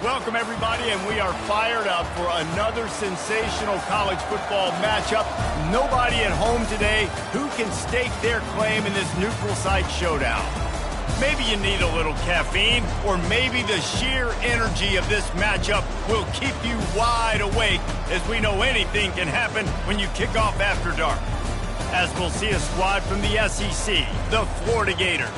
Welcome, everybody, and we are fired up for another sensational college football matchup. Nobody at home today who can stake their claim in this neutral site showdown. Maybe you need a little caffeine, or maybe the sheer energy of this matchup will keep you wide awake, as we know anything can happen when you kick off after dark. As we'll see a squad from the SEC, the Florida Gators,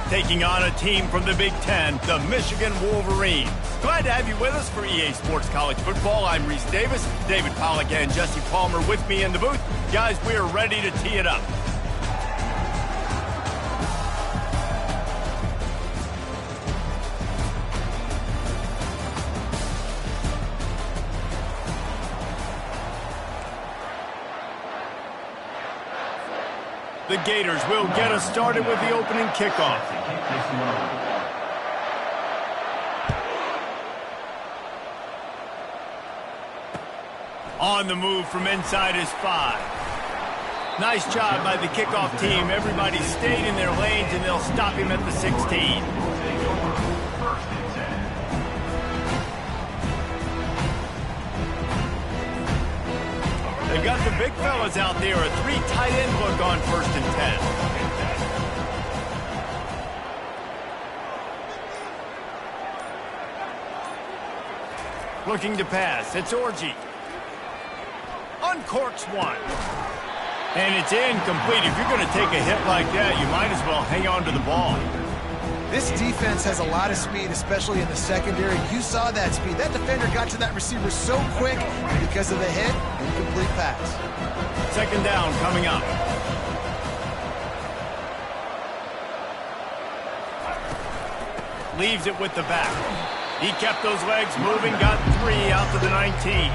taking on a team from the Big Ten, the Michigan Wolverines. Glad to have you with us for EA Sports College Football. I'm Reese Davis, David Pollack and Jesse Palmer with me in the booth. Guys, we are ready to tee it up. The Gators will get us started with the opening kickoff. On the move from inside his 5. Nice job by the kickoff team. Everybody stayed in their lanes, and they'll stop him at the 16. They've got the big fellas out there. A 3 tight end look on 1st and 10. Looking to pass. It's Orji. Uncorks one. And it's incomplete. If you're going to take a hit like that, you might as well hang on to the ball. This defense has a lot of speed, especially in the secondary. You saw that speed. That defender got to that receiver so quick, and because of the hit, incomplete pass. 2nd down coming up. Leaves it with the back. He kept those legs moving, got 3 out to the 19.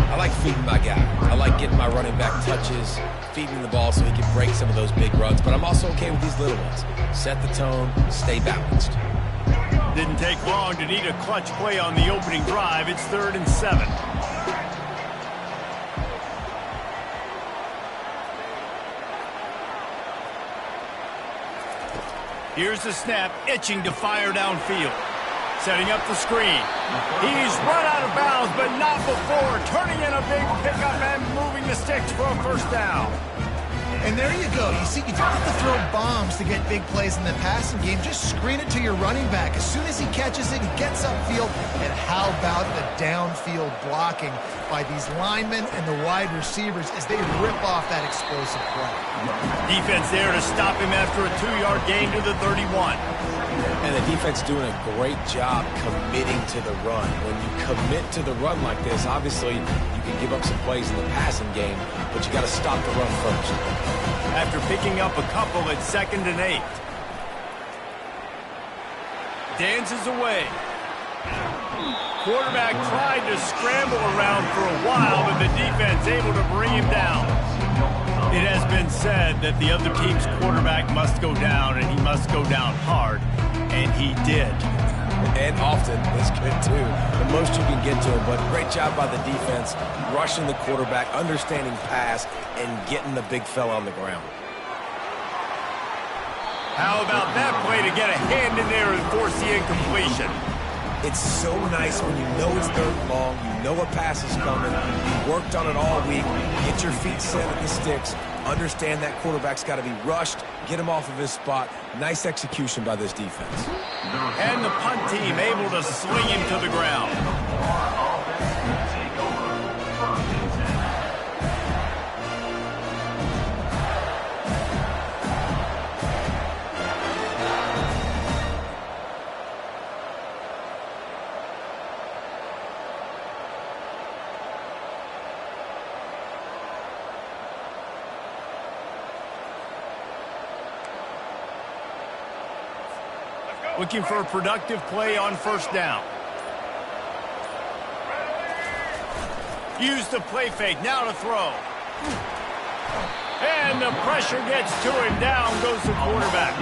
I like feeding my guy. I like getting my running back touches, feeding the ball so he can break some of those big runs. But I'm also okay with these little ones. Set the tone, stay balanced. Didn't take long to need a clutch play on the opening drive. It's 3rd and 7. Here's the snap, itching to fire downfield. Setting up the screen. He's run out of bounds, but not before. Turning in a big pickup and moving the sticks for a 1st down. And there you go. You see, you don't have to throw bombs to get big plays in the passing game. Just screen it to your running back. As soon as he catches it, he gets upfield. And how about the downfield blocking by these linemen and the wide receivers as they rip off that explosive play. Defense there to stop him after a 2-yard gain to the 31. And the defense doing a great job committing to the run. When you commit to the run like this, obviously you can give up some plays in the passing game, but you got to stop the run first. After picking up a couple at 2nd and 8. Dances away. Quarterback tried to scramble around for a while, but the defense able to bring him down. It has been said that the other team's quarterback must go down, and he must go down hard, and he did. And often, it's good too. The most you can get to him, but great job by the defense, rushing the quarterback, understanding pass, and getting the big fella on the ground. How about that play to get a hand in there and force the incompletion? It's so nice when you know it's 3rd and long, you know a pass is coming, you worked on it all week, get your feet set at the sticks, understand that quarterback's got to be rushed, get him off of his spot. Nice execution by this defense. And the punt team able to sling him to the ground. Looking for a productive play on 1st down. Use the play fake, now to throw. And the pressure gets to him, down goes the quarterback.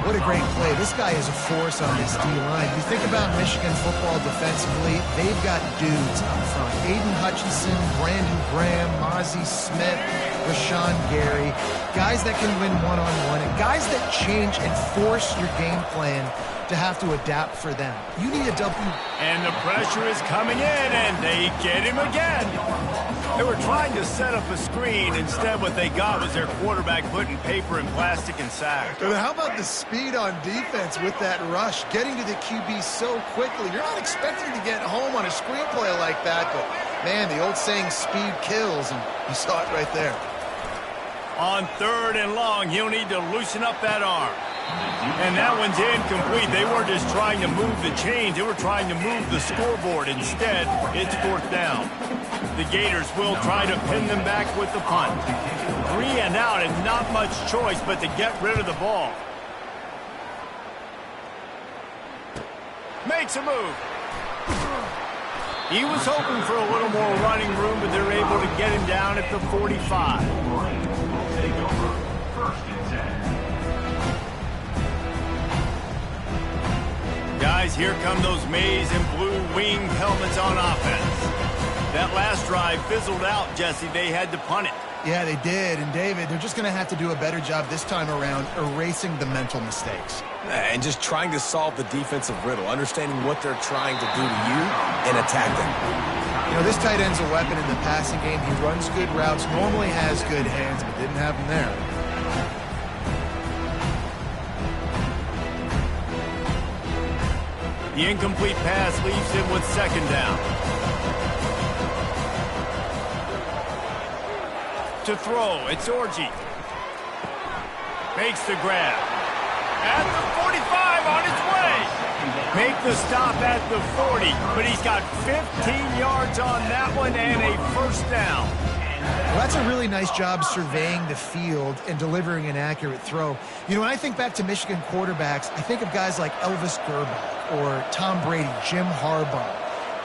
What a great play. This guy is a force on this D-line. You think about Michigan football defensively, they've got dudes up front. Aiden Hutchinson, Brandon Graham, Mozzie Smith, Rashawn Gary. Guys that can win one-on-one and guys that change and force your game plan to have to adapt for them. You need a W. And the pressure is coming in, and they get him again. They were trying to set up a screen. Instead, what they got was their quarterback putting paper and plastic and sack. But how about the speed on defense with that rush, getting to the QB so quickly? You're not expecting to get home on a screenplay like that, but, man, the old saying, speed kills, and you saw it right there. On 3rd and long, he'll need to loosen up that arm. And that one's incomplete. They weren't just trying to move the chains. They were trying to move the scoreboard. Instead, it's 4th down. The Gators will try to pin them back with the punt. 3 and out and not much choice but to get rid of the ball. Makes a move. He was hoping for a little more running room, but they're able to get him down at the 45. Guys, here come those maize and blue winged helmets on offense. That last drive fizzled out, Jesse. They had to punt it. Yeah, they did. And, David, they're just going to have to do a better job this time around erasing the mental mistakes. And just trying to solve the defensive riddle, understanding what they're trying to do to you and attack them. You know, this tight end's a weapon in the passing game. He runs good routes, normally has good hands, but didn't have them there. The incomplete pass leaves him with 2nd down. To throw, it's Orji. Makes the grab. At the 45 on his way. Make the stop at the 40, but he's got 15 yards on that one and a 1st down. Well, that's a really nice job surveying the field and delivering an accurate throw. You know, when I think back to Michigan quarterbacks, I think of guys like Elvis Gerbach or Tom Brady, Jim Harbaugh,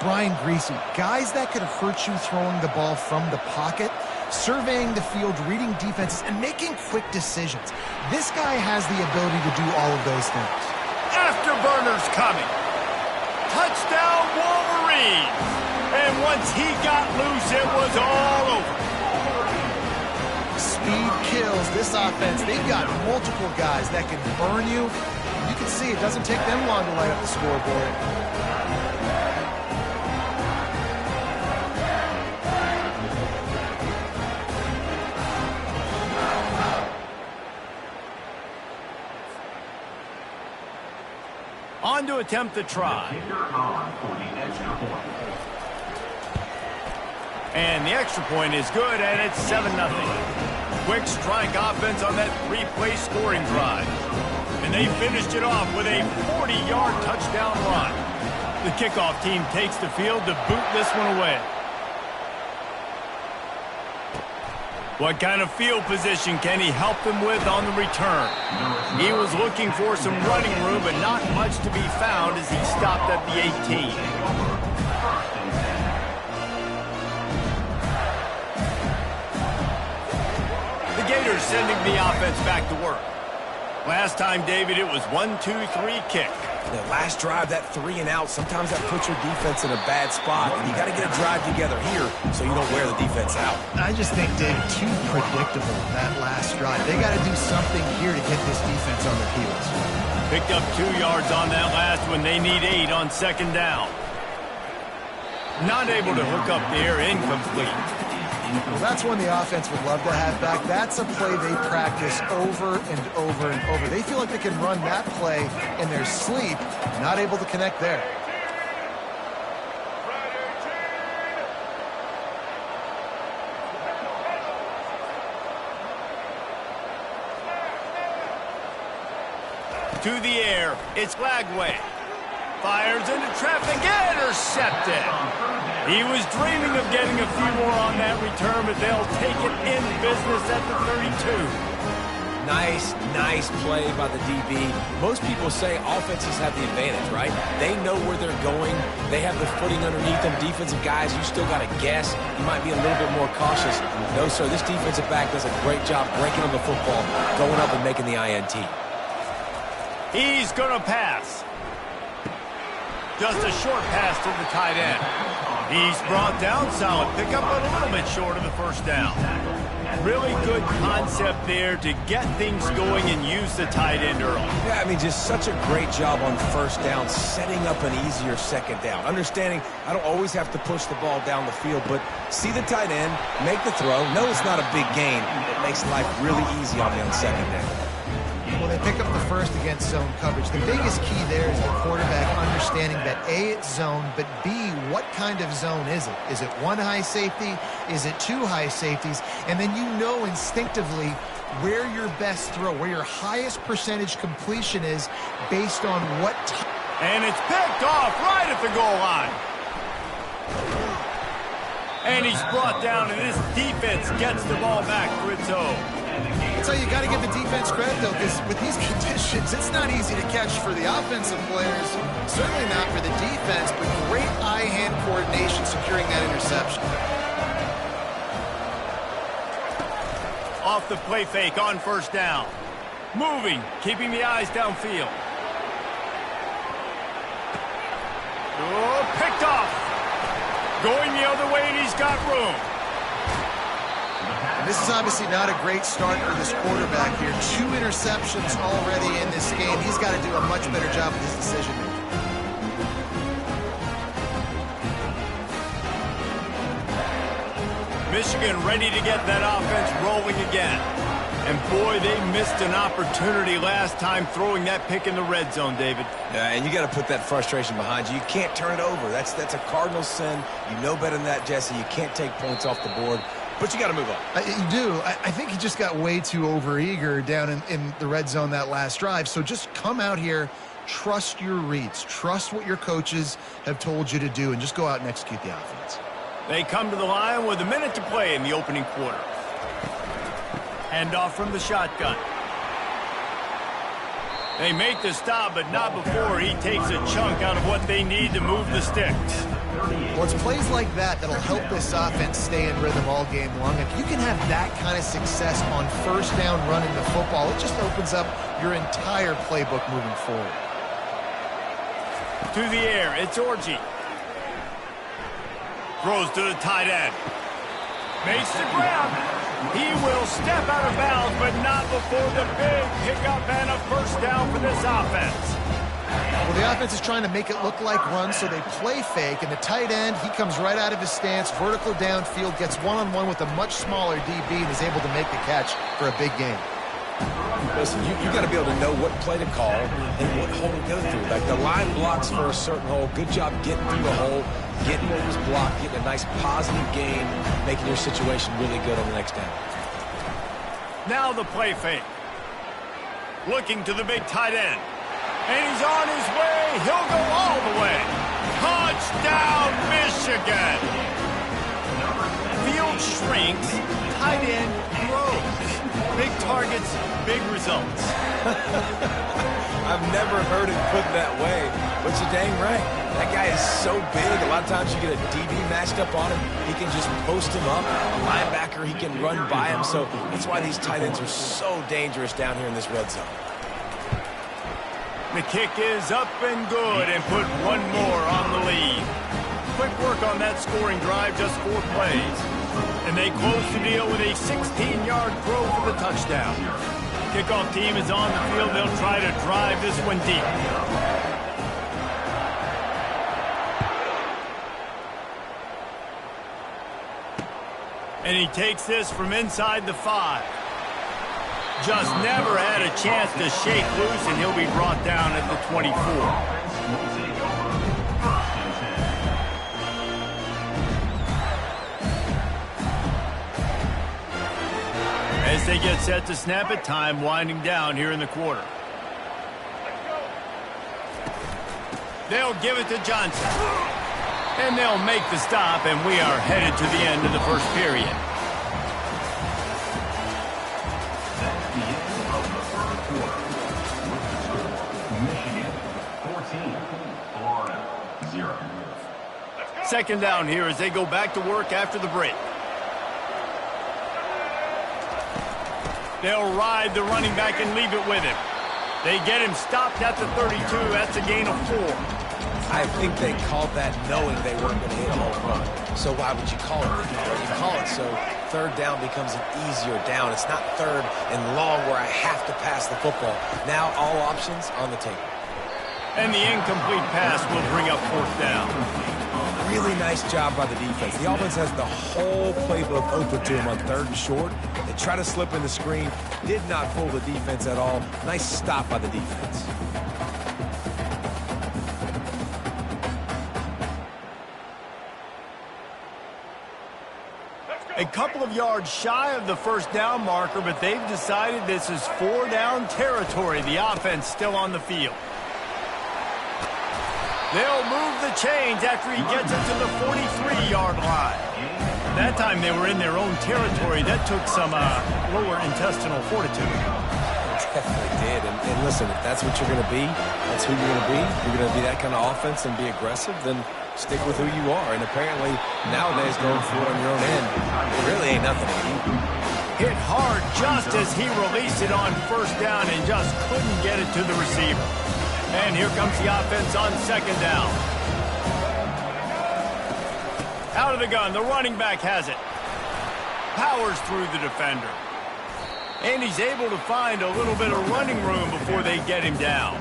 Brian Griese, guys that could hurt you throwing the ball from the pocket, surveying the field, reading defenses, and making quick decisions. This guy has the ability to do all of those things. Afterburners coming. Touchdown Wolverines. And once he got loose, it was all over. Speed kills. This offense, they've got multiple guys that can burn you. You can see it doesn't take them long to light up the scoreboard. On to attempt the try. And the extra point is good, and it's 7-0. Quick strike offense on that 3-play scoring drive. And they finished it off with a 40-yard touchdown run. The kickoff team takes the field to boot this one away. What kind of field position can he help them with on the return? He was looking for some running room, but not much to be found as he stopped at the 18. The Gators sending the offense back to work. Last time, David, it was 1-2-3 kick. The last drive, that 3 and out, sometimes that puts your defense in a bad spot. And you got to get a drive together here so you don't wear the defense out. I just think, David, too predictable, that last drive. They got to do something here to get this defense on their heels. Picked up 2 yards on that last one. They need 8 on 2nd down. Not able to hook up there, incomplete. Well, that's one the offense would love to have back. That's a play they practice over and over and over. They feel like they can run that play in their sleep, not able to connect there. To the air, it's Lagway. Fires into traffic, intercepted. He was dreaming of getting a few more on that return, but they'll take it in business at the 32. Nice play by the DB. Most people say offenses have the advantage, right? They know where they're going. They have the footing underneath them. Defensive guys, you still got to guess. You might be a little bit more cautious. No, sir, this defensive back does a great job breaking on the football, going up and making the INT. He's going to pass. Just a short pass to the tight end. He's brought down, solid pickup, but a little bit short of the first down. Really good concept there to get things going and use the tight end early. Yeah, I mean, just such a great job on first down, setting up an easier second down. Understanding I don't always have to push the ball down the field, but see the tight end, make the throw. No, it's not a big gain. It makes life really easy on me on second down. Well, they pick up the first against zone coverage. The biggest key there is the quarterback understanding that A, it's zone, but B, what kind of zone is it? Is it one high safety? Is it two high safeties? And then you know instinctively where your best throw, where your highest percentage completion is based on what time. And it's picked off right at the goal line. And he's brought down, and this defense gets the ball back for its own. So you got to give the defense credit, though, because with these conditions, it's not easy to catch for the offensive players. Certainly not for the defense, but great eye-hand coordination securing that interception. Off the play fake on first down. Moving, keeping the eyes downfield. Oh, picked off. Going the other way, and he's got room. And this is obviously not a great start for this quarterback here. 2 interceptions already in this game. He's got to do a much better job with his decision-making. Michigan ready to get that offense rolling again. And boy, they missed an opportunity last time throwing that pick in the red zone, David. Yeah, and you got to put that frustration behind you. You can't turn it over. That's a cardinal sin. You know better than that, Jesse. You can't take points off the board. But you got to move on. You do. I think he just got way too overeager down in the red zone that last drive. So just come out here, trust your reads, trust what your coaches have told you to do, and just go out and execute the offense. They come to the line with a minute to play in the opening quarter. Handoff from the shotgun. They make the stop, but not before he takes a chunk out of what they need to move the sticks. Well, it's plays like that that'll help this offense stay in rhythm all game long. If you can have that kind of success on first down running the football, it just opens up your entire playbook moving forward. To the air, it's Orji. Throws to the tight end. Makes the grab. He will step out of bounds, but not before the big pickup and a first down for this offense. Well, the offense is trying to make it look like runs, so they play fake, and the tight end, he comes right out of his stance, vertical downfield, gets one-on-one with a much smaller DB, and is able to make the catch for a big gain. Listen, you got to be able to know what play to call and what hole to go through. Like the line blocks for a certain hole. Good job getting through the hole, getting what was blocked, getting a nice positive gain, making your situation really good on the next down. Now the play fake. Looking to the big tight end. And he's on his way. He'll go all the way. Touchdown, Michigan. Field shrinks. Tight end grows. Big targets, big results. I've never heard it put that way, but you're dang right. That guy is so big. A lot of times you get a DB matched up on him. He can just post him up. A linebacker, he can run by him. So that's why these tight ends are so dangerous down here in this red zone. The kick is up and good, and put one more on the lead. Quick work on that scoring drive, just 4 plays. And they close the deal with a 16-yard throw for the touchdown. Kickoff team is on the field. They'll try to drive this one deep. And he takes this from inside the 5. Just never had a chance to shake loose, and he'll be brought down at the 24. As they get set to snap it, time winding down here in the quarter. They'll give it to Johnson. And they'll make the stop, and we are headed to the end of the first period. Second down here as they go back to work after the break. They'll ride the running back and leave it with him. They get him stopped at the 32. That's a gain of 4. I think they called that knowing they weren't going to hit a home run. So why would you call it that? You call it so third down becomes an easier down. It's not third and long where I have to pass the football. Now all options on the table. And the incomplete pass will bring up 4th down. Really nice job by the defense. The offense has the whole playbook open to him on 3rd and short. They try to slip in the screen. Did not fool the defense at all. Nice stop by the defense. A couple of yards shy of the 1st down marker, but they've decided this is 4-down territory. The offense still on the field. They'll move the chains after he gets it to the 43-yard line. That time they were in their own territory. That took some lower intestinal fortitude. It definitely did. And listen, if that's what you're going to be, that's who you're going to be. You're going to be that kind of offense and be aggressive, then stick with who you are. And apparently, nowadays, going for it on your own end, it really ain't nothing to you. Hit hard just as he released it on 1st down and just couldn't get it to the receiver. And here comes the offense on 2nd down. Out of the gun, the running back has it. Powers through the defender. And he's able to find a little bit of running room before they get him down.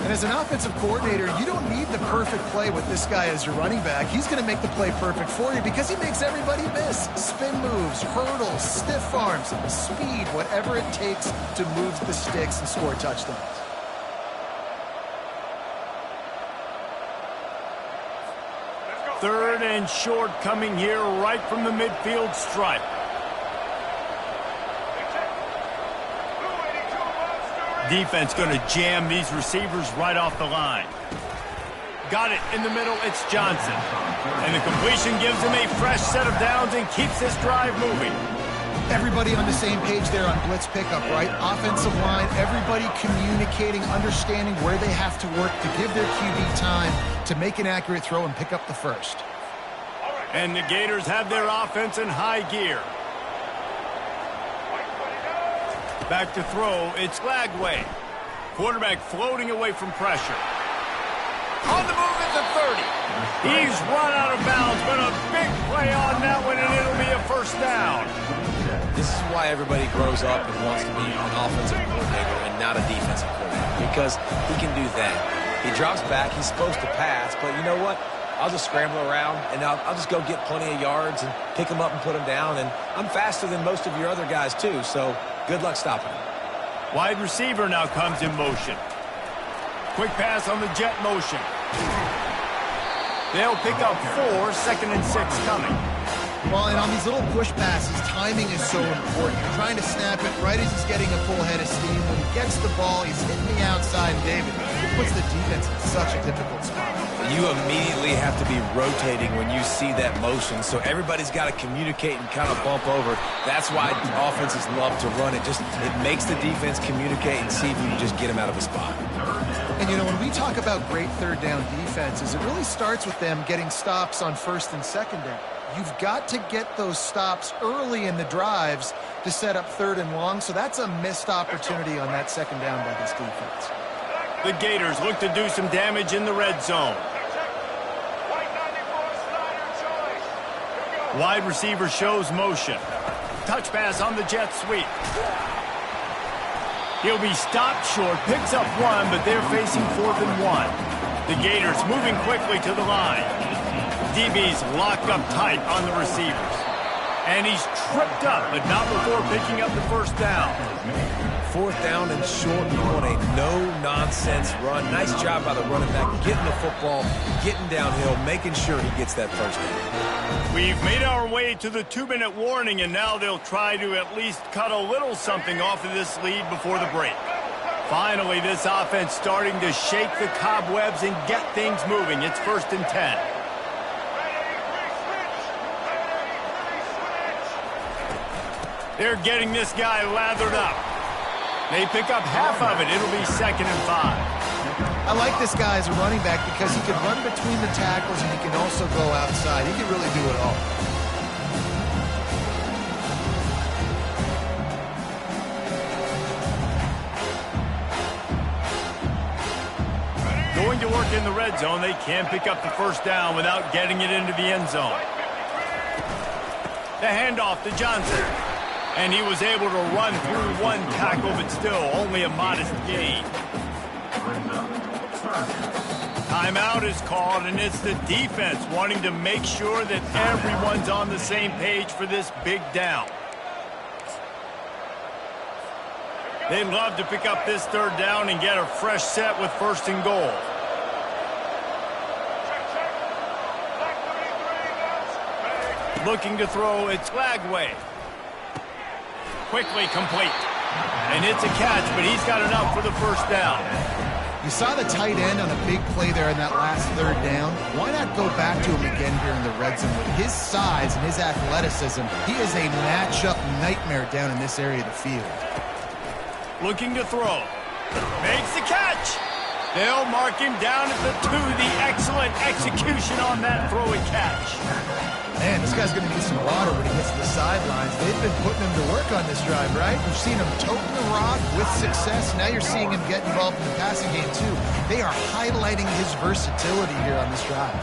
And as an offensive coordinator, you don't need the perfect play with this guy as your running back. He's going to make the play perfect for you because he makes everybody miss. Spin moves, hurdles, stiff arms, speed, whatever it takes to move the sticks and score touchdowns. Third and short coming here right from the midfield stripe. Defense going to jam these receivers right off the line. Got it in the middle. It's Johnson. And the completion gives him a fresh set of downs and keeps this drive moving. Everybody on the same page there on blitz pickup, right? Offensive line, everybody communicating, understanding where they have to work to give their QB time to make an accurate throw and pick up the first. And the Gators have their offense in high gear. Back to throw, it's Lagway. Quarterback floating away from pressure. On the move at the 30. He's run out of bounds, but a big play on that one, and it'll be a 1st down. This is why everybody grows up and wants to be an offensive coordinator and not a defensive coordinator, because he can do that. He drops back, he's supposed to pass, but you know what? I'll just scramble around, and I'll just go get plenty of yards and pick them up and put them down, and I'm faster than most of your other guys, too, so good luck stopping him. Wide receiver now comes in motion. Quick pass on the jet motion. They'll pick up 4, 2nd and 6 coming. Well, and on these little push passes, timing is so important. You're trying to snap it right as he's getting a full head of steam. When he gets the ball, he's hitting the outside, David. It puts the defense in such a difficult spot. You immediately have to be rotating when you see that motion, so everybody's got to communicate and kind of bump over. That's why offenses love to run it. It makes the defense communicate and see if you can just get him out of a spot. And, you know, when we talk about great 3rd down defenses, it really starts with them getting stops on 1st and 2nd down. You've got to get those stops early in the drives to set up 3rd and long, so that's a missed opportunity on that 2nd down by this defense. The Gators look to do some damage in the red zone. Wide receiver shows motion. Touch pass on the jet sweep. He'll be stopped short, picks up 1, but they're facing 4th and 1. The Gators moving quickly to the line. DB's locked up tight on the receivers. And he's tripped up, but not before picking up the 1st down. 4th down and short, you want a no-nonsense run. Nice job by the running back, getting the football, getting downhill, making sure he gets that 1st down. We've made our way to the 2-minute warning, and now they'll try to at least cut a little something off of this lead before the break. Finally, this offense starting to shake the cobwebs and get things moving. It's 1st and 10. They're getting this guy lathered up. They pick up half of it. It'll be 2nd and 5. I like this guy as a running back because he can run between the tackles and he can also go outside. He can really do it all. to work in the red zone. They can't pick up the first down without getting it into the end zone. The handoff to Johnson. And he was able to run through one tackle, but still only a modest gain. Timeout is called, and it's the defense wanting to make sure that everyone's on the same page for this big down. They'd love to pick up this third down and get a fresh set with first and goal. Looking to throw, it's Lagway. Quickly complete. And it's a catch, but he's got enough for the first down. You saw the tight end on a big play there in that last third down. Why not go back to him again here in the red zone? With his size and his athleticism, he is a matchup nightmare down in this area of the field. Looking to throw. Makes the catch. They'll mark him down at the 2. The excellent execution on that throw and catch. Man, this guy's going to need some water when he gets to the sidelines. They've been putting him to work on this drive, right? We've seen him toting the rock with success. Now you're seeing him get involved in the passing game, too. They are highlighting his versatility here on this drive.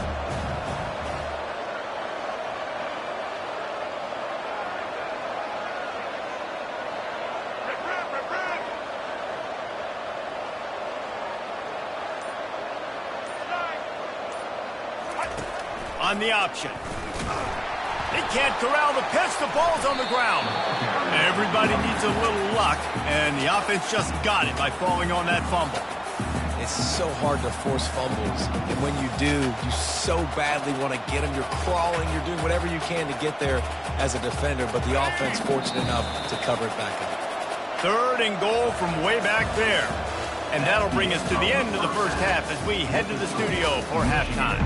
On the option. They can't corral the pitch. The ball's on the ground. Everybody needs a little luck, and the offense just got it by falling on that fumble. It's so hard to force fumbles, and when you do, you so badly want to get them. You're crawling, you're doing whatever you can to get there as a defender, but the offense fortunate enough to cover it back up. Third and goal from way back there. And that'll bring us to the end of the first half as we head to the studio for halftime.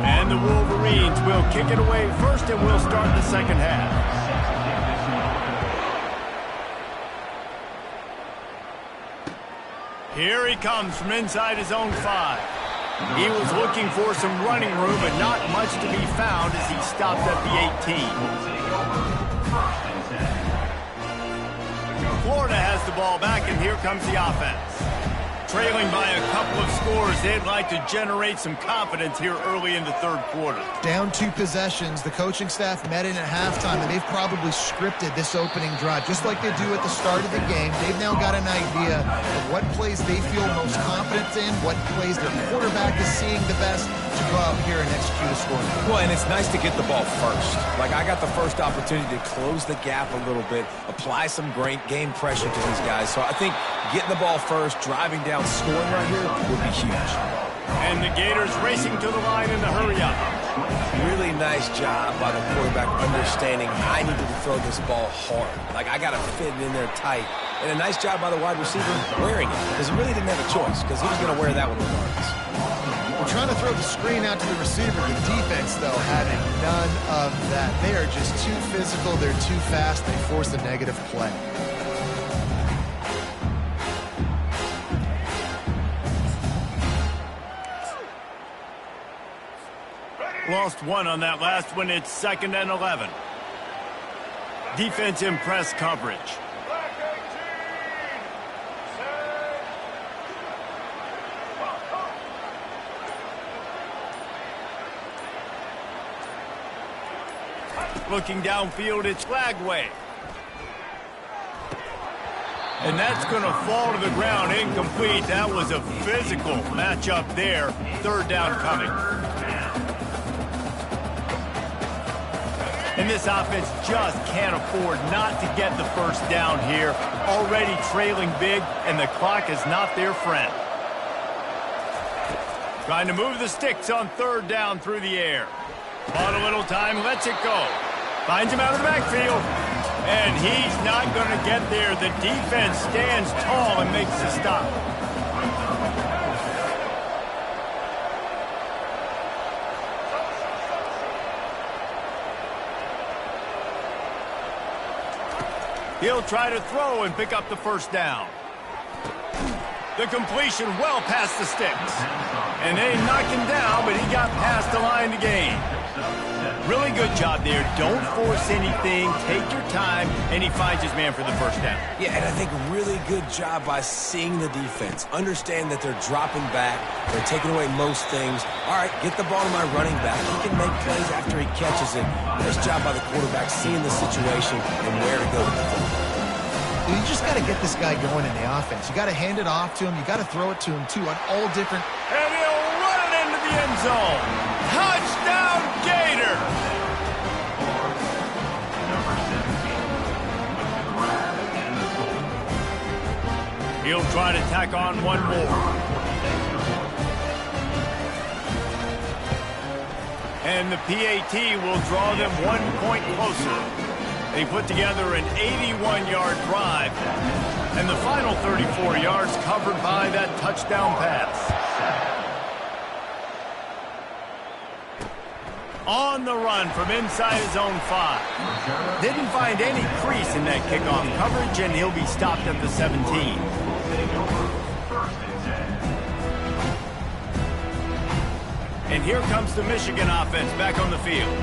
And the Wolverines will kick it away first, and we'll start the second half. Here he comes from inside his own 5. He was looking for some running room, but not much to be found as he stopped at the 18. Florida has the ball back, and here comes the offense. Trailing by a couple of scores, they'd like to generate some confidence here early in the third quarter. Down 2 possessions, the coaching staff met in at halftime, and they've probably scripted this opening drive, just like they do at the start of the game. They've now got an idea of what plays they feel most confident in, what plays their quarterback is seeing the best to go out here and execute a score. Well, and it's nice to get the ball first. Like, I got the first opportunity to close the gap a little bit, apply some great game pressure to these guys. So I think getting the ball first, driving down, scoring right here would be huge. And the Gators racing to the line in the hurry-up. Really nice job by the quarterback understanding I need to throw this ball hard. Like, I got to fit it in there tight. And a nice job by the wide receiver wearing it, because he really didn't have a choice, because he was going to wear that one regardless. We're trying to throw the screen out to the receiver. The defense, though, having none of that. They are just too physical. They're too fast. They force a negative play. Lost 1 on that last one. It's 2nd and 11. Defense in press coverage. Looking downfield, it's Lagway. And that's going to fall to the ground, incomplete. That was a physical matchup there. Third down coming. And this offense just can't afford not to get the first down here. Already trailing big, and the clock is not their friend. Trying to move the sticks on third down through the air. Bought a little time, lets it go. Finds him out of the backfield. And he's not going to get there. The defense stands tall and makes the stop. He'll try to throw and pick up the first down. The completion well past the sticks. And they knocked him down, but he got past the line to gain. Really good job there. Don't force anything. Take your time, and he finds his man for the first down. Yeah, and I think really good job by seeing the defense. Understand that they're dropping back. They're taking away most things. All right, get the ball to my running back. He can make plays after he catches it. Nice job by the quarterback seeing the situation and where to go with the football. You just got to get this guy going in the offense. You got to hand it off to him. You got to throw it to him, too, on all different... And he'll run it into the end zone. Touchdown, Gator! He'll try to tack on one more. And the PAT will draw them 1 point closer. They put together an 81-yard drive, and the final 34 yards covered by that touchdown pass. On the run from inside his own 5. Didn't find any crease in that kickoff coverage, and he'll be stopped at the 17. And here comes the Michigan offense back on the field.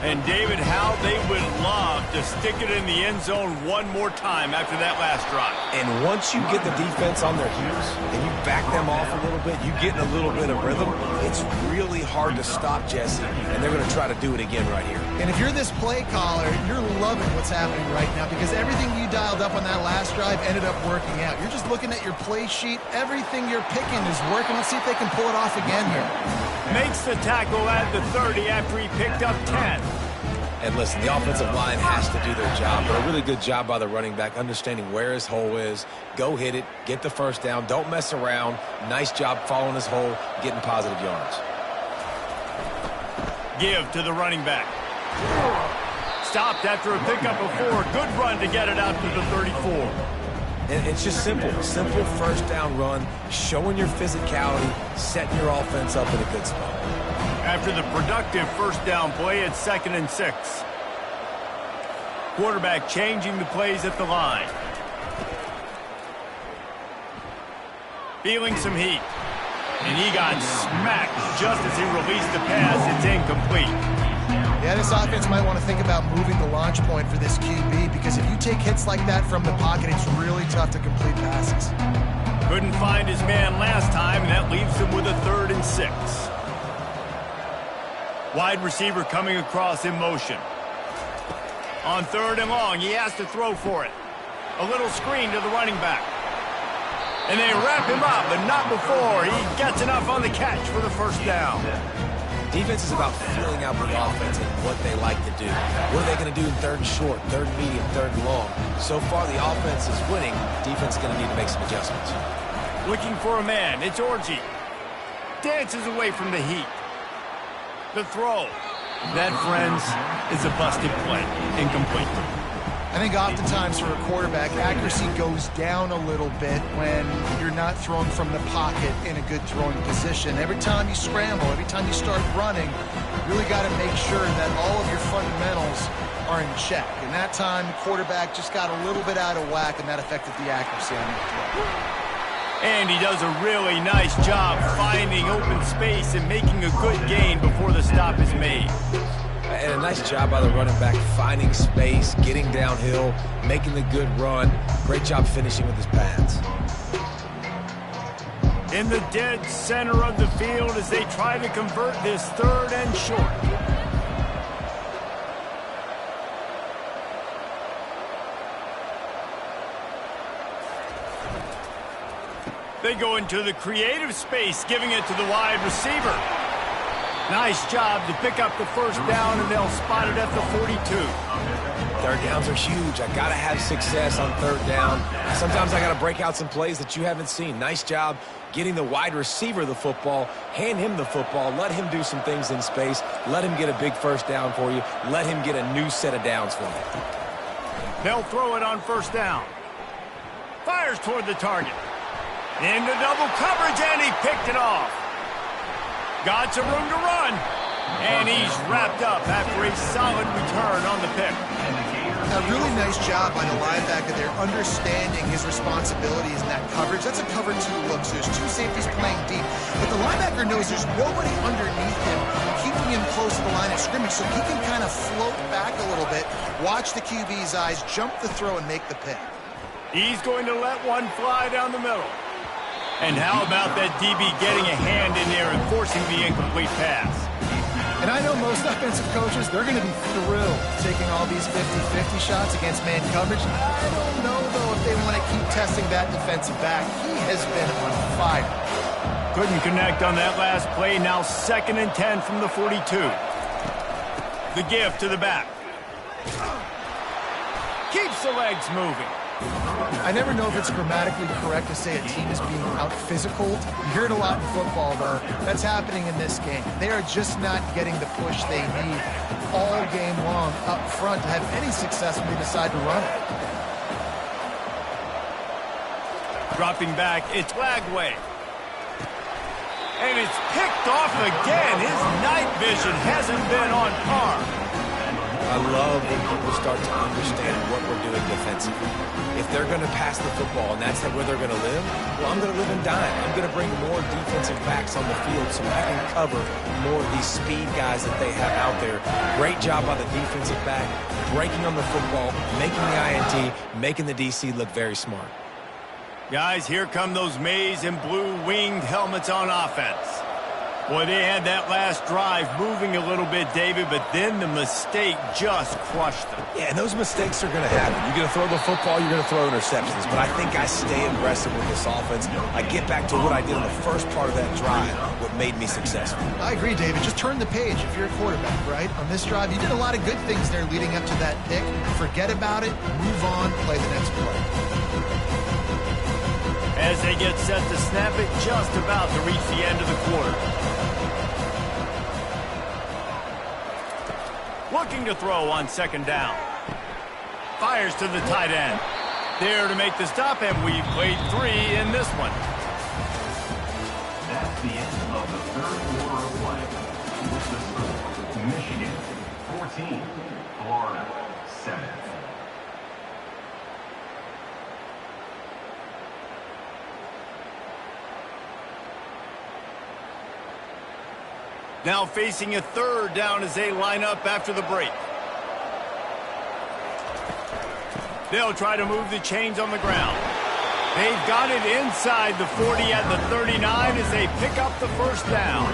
And, David, how they would love to stick it in the end zone one more time after that last drive. And once you get the defense on their heels and you back them off a little bit, you get in a little bit of rhythm, it's really hard to stop Jesse, and they're going to try to do it again right here. And if you're this play caller, you're loving what's happening right now because everything you dialed up on that last drive ended up working out. You're just looking at your play sheet. Everything you're picking is working. Let's see if they can pull it off again here. Makes the tackle at the 30 after he picked up 10. And listen, the offensive line has to do their job, but a really good job by the running back, understanding where his hole is. Go hit it, get the first down, don't mess around. Nice job following his hole, getting positive yards. Give to the running back. Stopped after a pickup of 4. Good run to get it out to the 34. And it's just simple first down run, showing your physicality, setting your offense up in a good spot. After the productive first down play, it's 2nd and 6. Quarterback changing the plays at the line. Feeling some heat. And he got smacked just as he released the pass. It's incomplete. Yeah, this offense might want to think about moving the launch point for this QB because if you take hits like that from the pocket, it's really tough to complete passes. Couldn't find his man last time, and that leaves him with a 3rd and 6. Wide receiver coming across in motion. On 3rd and long, he has to throw for it. A little screen to the running back. And they wrap him up, but not before he gets enough on the catch for the first down. Defense is about feeling out the offense and what they like to do. What are they going to do in 3rd and short, 3rd and medium, 3rd and long? So far, the offense is winning. Defense is going to need to make some adjustments. Looking for a man. It's Orji. Dances away from the heat. The throw. That, friends, is a busted play. Incomplete. I think oftentimes for a quarterback, accuracy goes down a little bit when you're not throwing from the pocket in a good throwing position. Every time you scramble, every time you start running, you really got to make sure that all of your fundamentals are in check. And that time, the quarterback just got a little bit out of whack, and that affected the accuracy on that throw. And he does a really nice job finding open space and making a good gain before the stop is made. And a nice job by the running back, finding space, getting downhill, making the good run. Great job finishing with his pads. In the dead center of the field as they try to convert this 3rd and short. They go into the creative space, giving it to the wide receiver. Nice job to pick up the first down, and they'll spot it at the 42. 3rd downs are huge. I got to have success on 3rd down. Sometimes I got to break out some plays that you haven't seen. Nice job getting the wide receiver the football, hand him the football, let him do some things in space, let him get a big first down for you, let him get a new set of downs for you. They'll throw it on 1st down. Fires toward the target. Into double coverage, and he picked it off. Got some room to run. And he's wrapped up after a solid return on the pick. A really nice job by the linebacker there, understanding his responsibilities in that coverage. That's a cover 2 look, so there's 2 safeties playing deep. But the linebacker knows there's nobody underneath him keeping him close to the line of scrimmage so he can kind of float back a little bit, watch the QB's eyes, jump the throw, and make the pick. He's going to let one fly down the middle. And how about that DB getting a hand in there and forcing the incomplete pass? And I know most offensive coaches, they're going to be thrilled taking all these 50-50 shots against man coverage. I don't know, though, if they want to keep testing that defensive back. He has been on fire. Couldn't connect on that last play. Now 2nd and 10 from the 42. The give to the back. Keeps the legs moving. I never know if it's grammatically correct to say a team is being out-physical. You hear it a lot in football, though. That's happening in this game. They are just not getting the push they need all game long up front to have any success when they decide to run it. Dropping back, it's Lagway. And it's picked off again. His night vision hasn't been on par. I love when people start to understand what we're doing defensively. If they're going to pass the football and that's where they're going to live, well, I'm going to live and die. I'm going to bring more defensive backs on the field so I can cover more of these speed guys that they have out there. Great job by the defensive back, breaking on the football, making the INT, making the DC look very smart. Guys, here come those maize and blue winged helmets on offense. Boy, they had that last drive moving a little bit, David, but then the mistake just crushed them. Yeah, and those mistakes are going to happen. You're going to throw the football, you're going to throw interceptions. But I think I stay aggressive with this offense. I get back to what I did in the first part of that drive, what made me successful. I agree, David. Just turn the page if you're a quarterback, right? On this drive, you did a lot of good things there leading up to that pick. Forget about it, move on, play the next play. As they get set to snap it, just about to reach the end of the quarter. Looking to throw on 2nd down. Fires to the tight end. There to make the stop, and we've played 3 in this one. That's the end of the 3rd quarter of play. With the score, Michigan 14, Florida 7. Now facing a 3rd down as they line up after the break. They'll try to move the chains on the ground. They've got it inside the 40 at the 39 as they pick up the 1st down.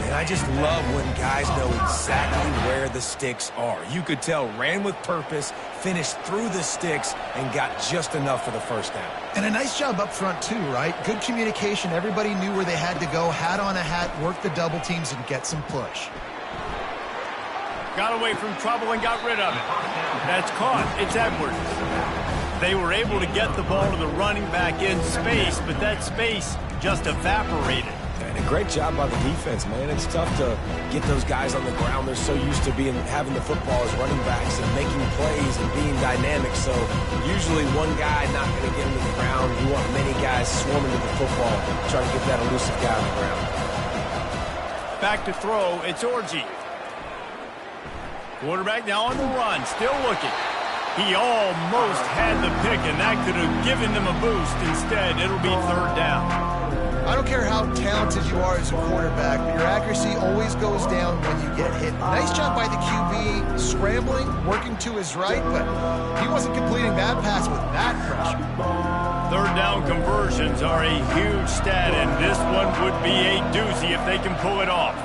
And I just love when guys know exactly where the sticks are. You could tell, ran with purpose, finished through the sticks, and got just enough for the 1st down. And a nice job up front, too, right? Good communication. Everybody knew where they had to go, hat on a hat, work the double teams, and get some push. Got away from trouble and got rid of it. That's caught. It's Edwards. They were able to get the ball to the running back in space, but that space just evaporated. And a great job by the defense, man. It's tough to get those guys on the ground. They're so used to having the football as running backs and making plays and being dynamic. So usually one guy not going to get him to the ground. You want many guys swarming to the football, trying to get that elusive guy on the ground. Back to throw. It's Orji. Quarterback now on the run, still looking. He almost had the pick, and that could have given them a boost. Instead, it'll be 3rd down. I don't care how talented you are as a quarterback, but your accuracy always goes down when you get hit. Nice job by the QB scrambling, working to his right, but he wasn't completing that pass with that pressure. 3rd down conversions are a huge stat, and this one would be a doozy if they can pull it off.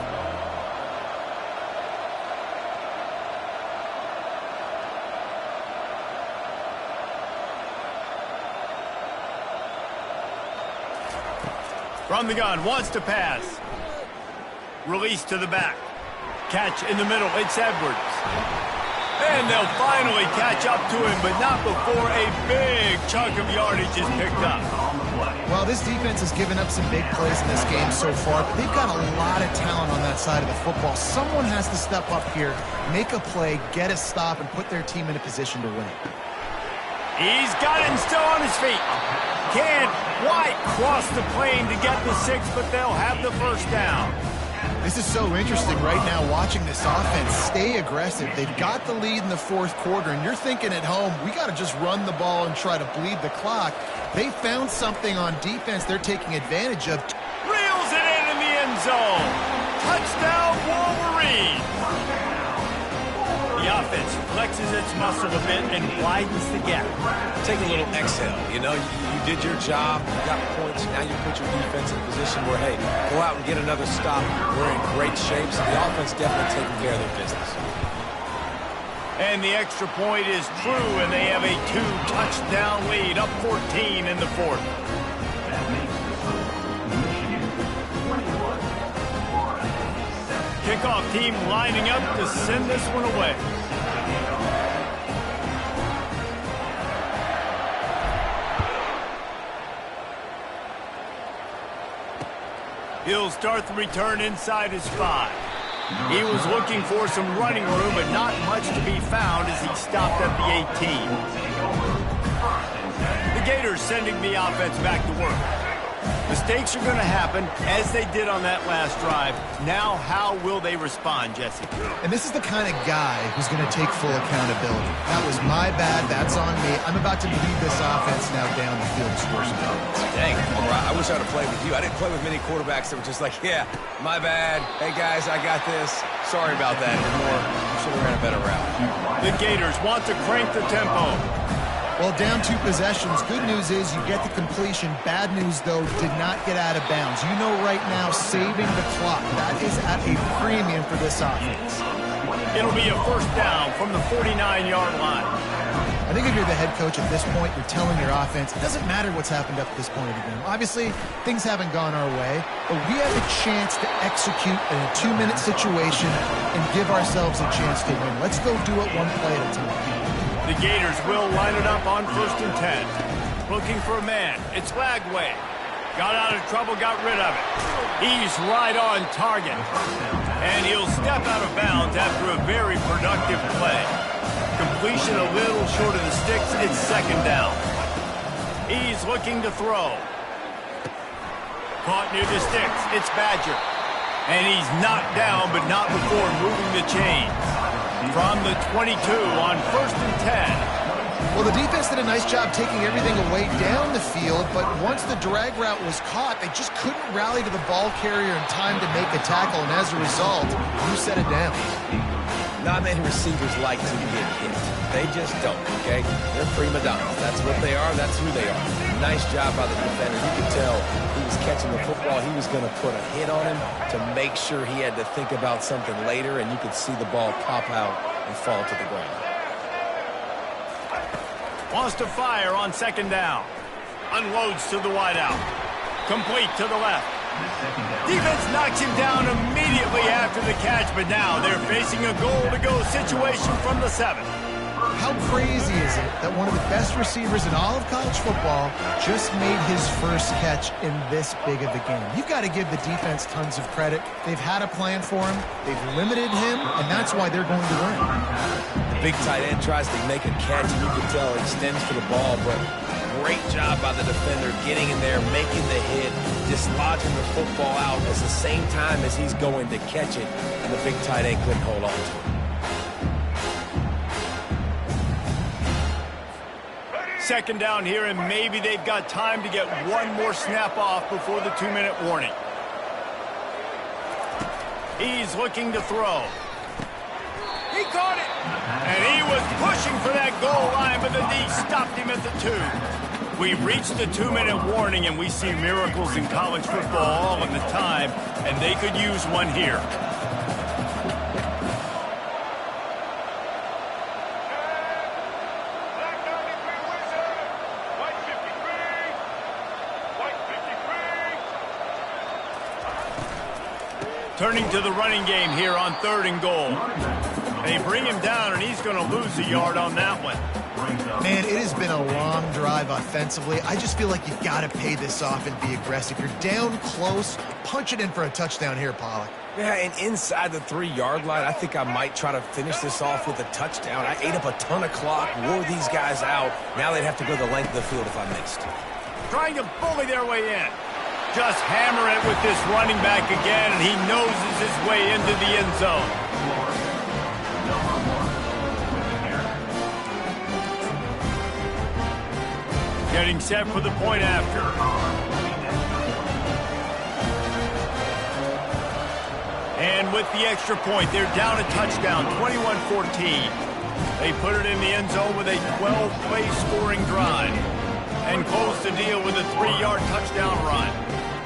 From the gun, wants to pass. Release to the back. Catch in the middle, it's Edwards. And they'll finally catch up to him, but not before a big chunk of yardage is picked up. Well, this defense has given up some big plays in this game so far, but they've got a lot of talent on that side of the football. Someone has to step up here, make a play, get a stop, and put their team in a position to win. He's got it and still on his feet. Can't quite cross the plane to get the 6, but they'll have the 1st down. This is so interesting right now watching this offense stay aggressive. They've got the lead in the 4th quarter, and you're thinking at home, we got to just run the ball and try to bleed the clock. They found something on defense they're taking advantage of. Reels it in the end zone. Touchdown, Wolverine! The offense flexes its muscle a bit and widens the gap. Take a little exhale. You know, you did your job. You got points. Now you put your defense in a position where, hey, go out and get another stop. We're in great shape, so the offense definitely taking care of their business. And the extra point is true, and they have a 2-touchdown lead, up 14 in the fourth. That makes the score Michigan 21, Florida 7. Kickoff team lining up to send this one away. He'll start the return inside his 5. He was looking for some running room, but not much to be found as he stopped at the 18. The Gators sending the offense back to work. Mistakes are going to happen, as they did on that last drive. Now, how will they respond, Jesse? And this is the kind of guy who's going to take full accountability. That was my bad. That's on me. I'm about to lead this offense now down the field to score some points. Dang, I wish I would have played with you. I didn't play with many quarterbacks that were just like, yeah, my bad. Hey, guys, I got this. Sorry about that. More, you should have ran a better route. The Gators want to crank the tempo. Well, down 2 possessions. Good news is you get the completion. Bad news, though, did not get out of bounds. You know right now, saving the clock. That is at a premium for this offense. It'll be a first down from the 49-yard line. I think if you're the head coach at this point, you're telling your offense, it doesn't matter what's happened up to this point of the game. Obviously, things haven't gone our way, but we have a chance to execute in a 2-minute situation and give ourselves a chance to win. Let's go do it one play at a time. The Gators will line it up on 1st and 10. Looking for a man. It's Lagway. Got out of trouble, got rid of it. He's right on target. And he'll step out of bounds after a very productive play. Completion a little short of the sticks. It's 2nd down. He's looking to throw. Caught near the sticks. It's Badger. And he's knocked down, but not before moving the chains. From the 22 on 1st and 10. Well, the defense did a nice job taking everything away down the field, but once the drag route was caught, they just couldn't rally to the ball carrier in time to make a tackle, and as a result, you set it down. Not many receivers like to get hit. They just don't, okay? They're prima donnas. That's what they are. That's who they are. Nice job by the defender. You could tell he was catching the football. He was going to put a hit on him to make sure he had to think about something later, and you could see the ball pop out and fall to the ground. Wants to fire on 2nd down. Unloads to the wideout. Complete to the left. Defense knocks him down immediately after the catch, but now they're facing a goal-to-go situation from the 7. How crazy is it that one of the best receivers in all of college football just made his first catch in this big of a game? You've got to give the defense tons of credit. They've had a plan for him. They've limited him, and that's why they're going to win. The big tight end tries to make a catch, and you can tell he extends for the ball, but great job by the defender getting in there, making the hit, dislodging the football out at the same time as he's going to catch it, and the big tight end couldn't hold on to it. 2nd down here, and maybe they've got time to get one more snap off before the 2-minute warning. He's looking to throw. He caught it! And he was pushing for that goal line, but the D stopped him at the 2. We reached the 2-minute warning, and we see miracles in college football all of the time, and they could use one here. Turning to the running game here on 3rd and goal. They bring him down, and he's going to lose a yard on that one. Man, it has been a long drive offensively. I just feel like you've got to pay this off and be aggressive. You're down close. Punch it in for a touchdown here, Pollack. Yeah, and inside the 3-yard line, I think I might try to finish this off with a touchdown. I ate up a ton of clock, wore these guys out. Now they'd have to go the length of the field if I missed. Trying to bully their way in. Just hammer it with this running back again, and he noses his way into the end zone. Getting set for the point after. with the extra point. They're down a touchdown, 21-14. They put it in the end zone with a 12-play scoring drive and close the deal with a 3-yard touchdown run.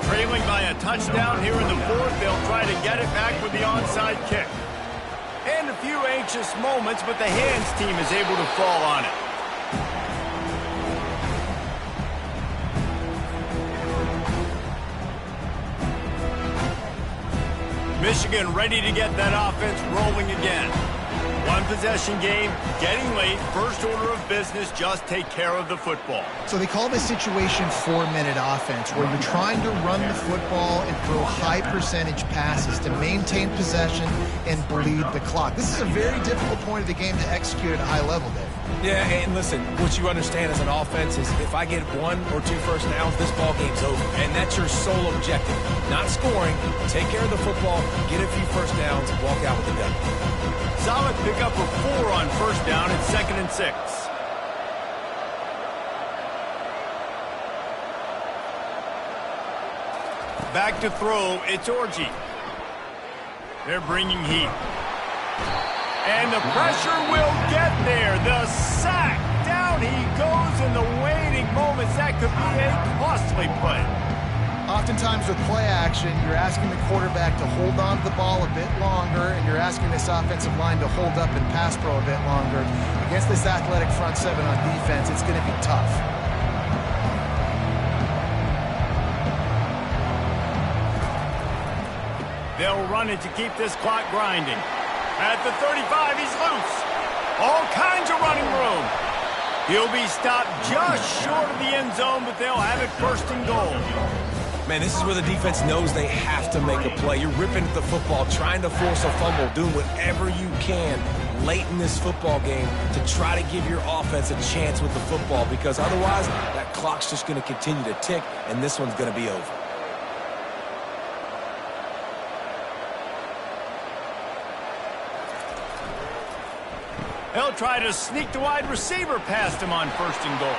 Trailing by a touchdown here in the fourth, they'll try to get it back with the onside kick. And a few anxious moments, but the hands team is able to fall on it. Michigan ready to get that offense rolling again. One possession game, getting late, first order of business, just take care of the football. So they call this situation 4-minute offense, where you're trying to run the football and throw high percentage passes to maintain possession and bleed the clock. This is a very difficult point of the game to execute at a high level, Dave. Yeah, and listen, what you understand as an offense is if I get 1 or 2 first downs, this ball game's over. And that's your sole objective. Not scoring, take care of the football, get a few first downs, walk out with the W. Solid pickup of 4 on first down and 2nd and 6. Back to throw, it's Orji. They're bringing heat. And the pressure will get there. The sack. Down he goes in the waiting moments. That could be a costly play. Oftentimes with play action, you're asking the quarterback to hold on to the ball a bit longer, and you're asking this offensive line to hold up and pass pro a bit longer. Against this athletic front seven on defense, it's going to be tough. They'll run it to keep this clock grinding. At the 35, he's loose. All kinds of running room. He'll be stopped just short of the end zone, but they'll have it first and goal. Man, this is where the defense knows they have to make a play. You're ripping at the football, trying to force a fumble, doing whatever you can late in this football game to try to give your offense a chance with the football, because otherwise that clock's just going to continue to tick, and this one's going to be over. They'll try to sneak the wide receiver past him on first and goal.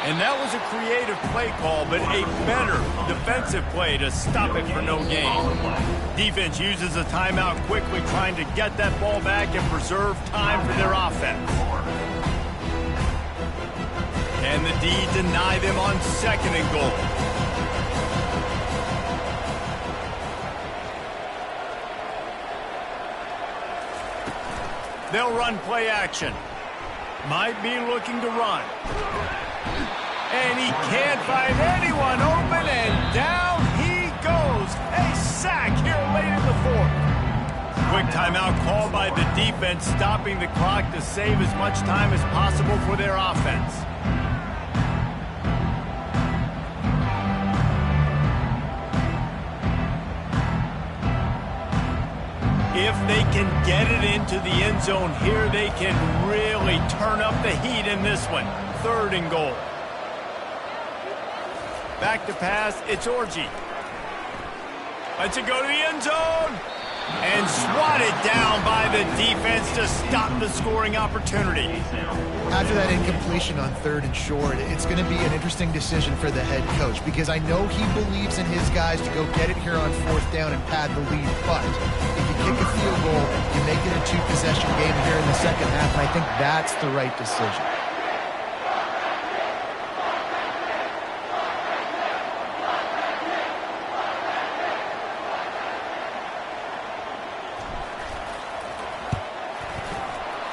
And that was a creative play call, but a better defensive play to stop it for no gain. Defense uses a timeout quickly, trying to get that ball back and preserve time for their offense. And the D deny them on 2nd and goal. They'll run play action. Might be looking to run. And he can't find anyone open, and down he goes. A sack here late in the fourth. Quick timeout called by the defense, stopping the clock to save as much time as possible for their offense. If they can get it into the end zone here, they can really turn up the heat in this one. 3rd and goal. Back to pass, it's Orji. Lets it go to the end zone. And swatted down by the defense to stop the scoring opportunity. After that incompletion on 3rd and short, it's going to be an interesting decision for the head coach, because I know he believes in his guys to go get it here on 4th down and pad the lead. But if you kick a field goal, you make it a 2-possession game here in the second half, and I think that's the right decision.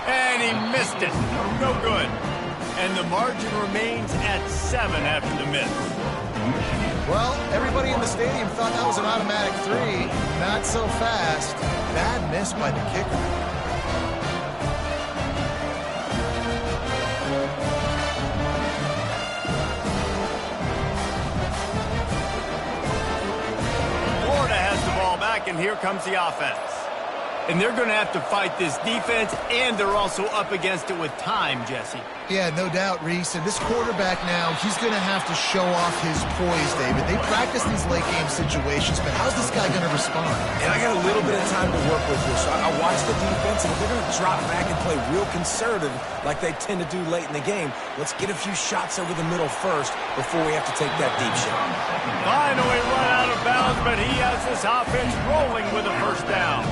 And he missed it. No good. And the margin remains at 7 after the miss. Well, everybody in the stadium thought that was an automatic 3. Not so fast. Bad miss by the kicker. Florida has the ball back, and here comes the offense. And they're going to have to fight this defense, and they're also up against it with time, Jesse. Yeah, no doubt, Reese. And this quarterback now, he's going to have to show off his poise, David. They practice these late-game situations, but how's this guy going to respond? And I got a little bit of time to work with here, so I watch the defense, and if they're going to drop back and play real conservative like they tend to do late in the game, let's get a few shots over the middle first before we have to take that deep shot. Finally run out of bounds, but he has this offense rolling with a first down.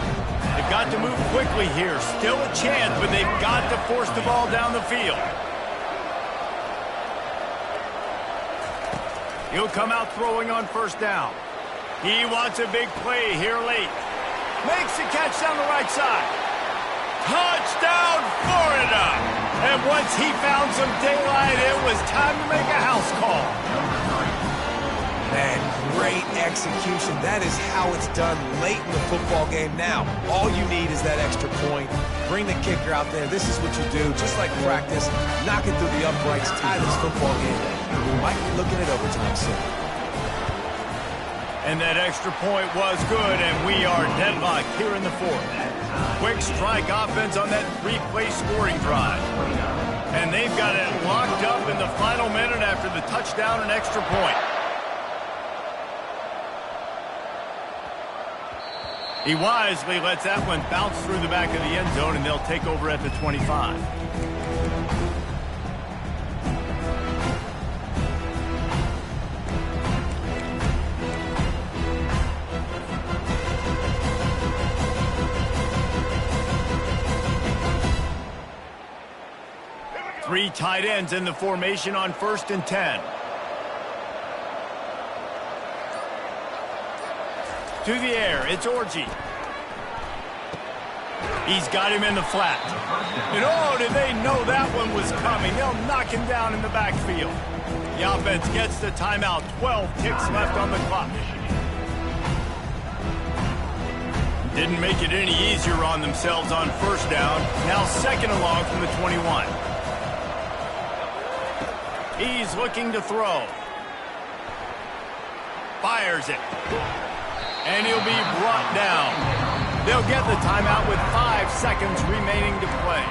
They've got to move quickly here. Still a chance, but they've got to force the ball down the field. He'll come out throwing on first down. He wants a big play here late. Makes the catch down the right side. Touchdown, Florida! And once he found some daylight, it was time to make a house call. Man, great execution. That is how it's done late in the football game now. All you need is that extra point. Bring the kicker out there. This is what you do. Just like practice, knock it through the uprights, tie this football game. We might be looking at overtime soon. And that extra point was good, and we are deadlocked here in the fourth. Quick strike offense on that three-play scoring drive. And they've got it locked up in the final minute after the touchdown and extra point. He wisely lets that one bounce through the back of the end zone, and they'll take over at the 25. Three tight ends in the formation on 1st and 10. To the air, it's Orji. He's got him in the flat. And oh, did they know that one was coming? They'll knock him down in the backfield. The offense gets the timeout. 12 ticks left on the clock. Didn't make it any easier on themselves on first down. Now 2nd and long from the 21. He's looking to throw. Fires it. And he'll be brought down. They'll get the timeout with 5 seconds remaining to play.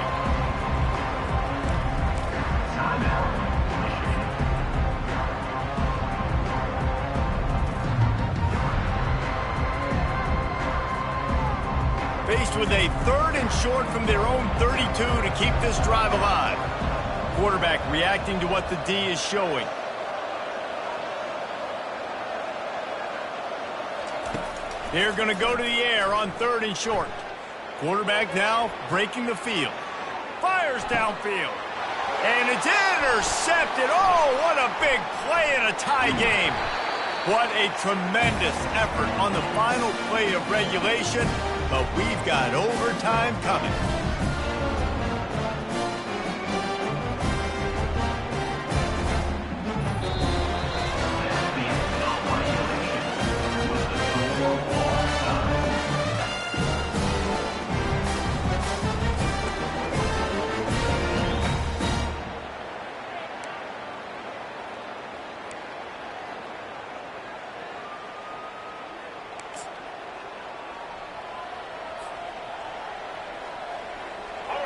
Faced with a 3rd and short from their own 32 to keep this drive alive. Quarterback reacting to what the D is showing. They're going to go to the air on 3rd and short. Quarterback now breaking the field. Fires downfield. And it's intercepted. Oh, what a big play in a tie game. What a tremendous effort on the final play of regulation. But we've got overtime coming.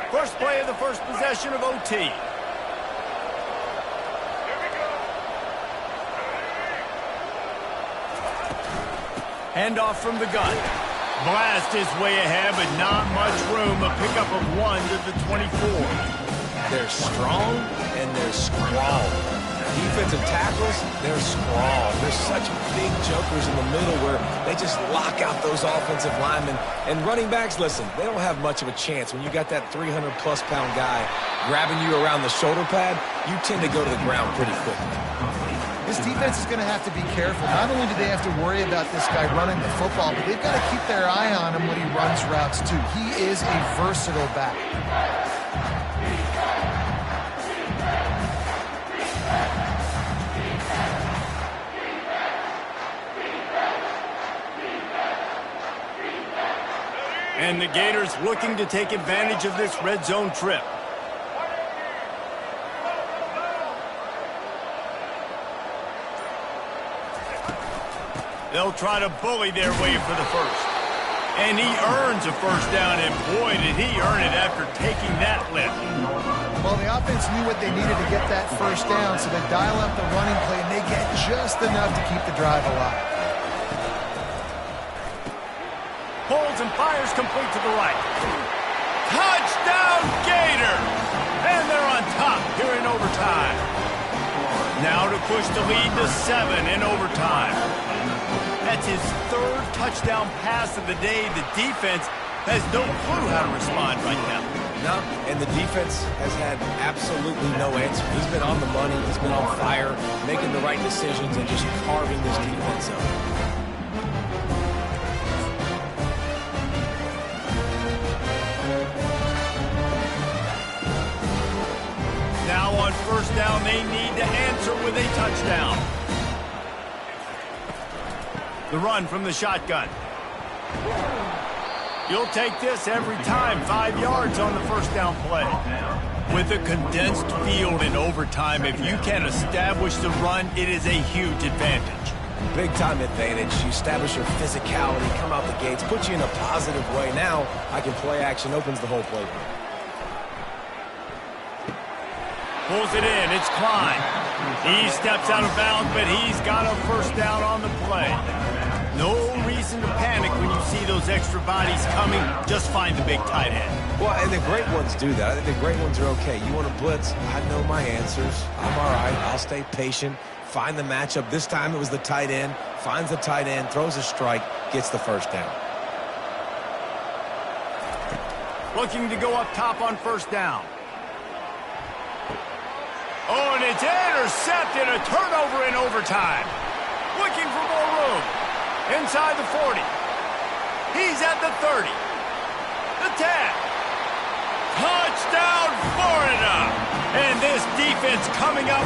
First play of the first possession of OT. Handoff from the gun. Blast his way ahead, but not much room. A pickup of 1 to the 24. They're strong and they're scrawled. Defensive tackles, they're scrawled. They're such big jokers in the middle where they just lock out those offensive linemen. And running backs, listen, they don't have much of a chance. When you got that 300-plus pound guy grabbing you around the shoulder pad, you tend to go to the ground pretty quickly. This defense is going to have to be careful. Not only do they have to worry about this guy running the football, but they've got to keep their eye on him when he runs routes, too. He is a versatile back. And the Gators looking to take advantage of this red zone trip. They'll try to bully their way for the first. And he earns a first down, and boy, did he earn it after taking that lift. Well, the offense knew what they needed to get that first down, so they dial up the running play, and they get just enough to keep the drive alive. Holds and fires complete to the right. Touchdown, Gator! And they're on top here in overtime. Now to push the lead to 7 in overtime. That's his third touchdown pass of the day. The defense has no clue how to respond right now. No, and the defense has had absolutely no answer. He's been on the money. He's been on fire, making the right decisions and just carving this defense up. Now on first down, they need to answer with a touchdown. The run from the shotgun. You'll take this every time. 5 yards on the first down play. With a condensed field in overtime, if you can establish the run, it is a huge advantage. Big-time advantage. You establish your physicality, come out the gates, put you in a positive way. Now, I can play action, opens the whole playbook. Pulls it in. It's Klein. He steps out of bounds, but he's got a first down on the play. No reason to panic when you see those extra bodies coming. Just find the big tight end. Well, and the great ones do that. I think the great ones are okay. You want to blitz? I know my answers. I'm all right. I'll stay patient. Find the matchup. This time it was the tight end. Finds the tight end, throws a strike, gets the first down. Looking to go up top on first down. Oh, and it's intercepted. A turnover in overtime. Looking for more room. Inside the 40. He's at the 30. The 10. Touchdown, Florida. And this defense coming up.